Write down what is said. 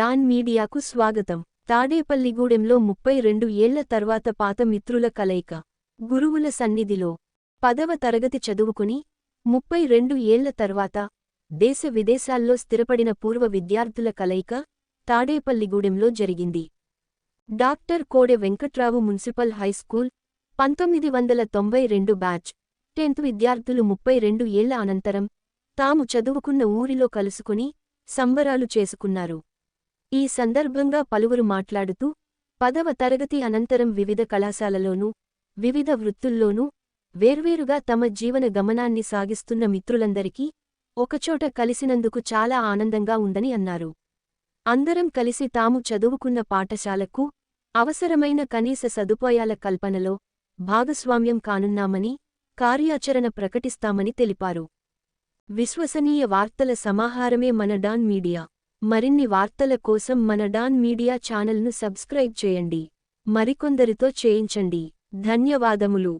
Don మీడియాకు స్వాగతం. తాడేపల్లిగూడెంలో 32 ఏళ్ల తర్వాత పాత మిత్రుల కలయిక. గురువుల సన్నిధిలో 10వ తరగతి చదువుకుని 32 ఏళ్ల తర్వాత దేశ విదేశాల్లో స్థిరపడిన పూర్వ విద్యార్థుల కలయిక తాడేపల్లిగూడెంలో జరిగింది. డాక్టర్ కోడె Venkatrao municipal high school 1992 batch 10th విద్యార్థులు 32 ఏళ్ల అనంతరం తాము చదువుకున్న ఊరిలో కలుసుకుని సంబరాలు చేసుకున్నారు. ఈ సందర్భంగా పలువురు మాట్లాడుతూ 10వ తరగతి అనంతరం వివిధ కళాశాలలోనూ వివిధ వృత్తుల్లోనూ వేర్వేరుగా తమ జీవన గమనాన్ని సాగిస్తున్న మిత్రులందరికీ ఒకచోట కలిసినందుకు చాలా ఆనందంగా ఉందని అన్నారు. అందరం కలిసి తాము చదువుకున్న పాఠశాలకు అవసరమైన కనీస సదుపాయాల కల్పనలో భాగస్వామ్యం కానున్నామని, కార్యాచరణ ప్రకటిస్తామని తెలిపారు. విశ్వసనీయ వార్తల సమాహారమే మన డాన్ మీడియా. మరిన్ని వార్తల కోసం మన డాన్ మీడియా ఛానల్ను సబ్స్క్రైబ్ చేయండి. మరికొందరితో చేయించండి. ధన్యవాదములు.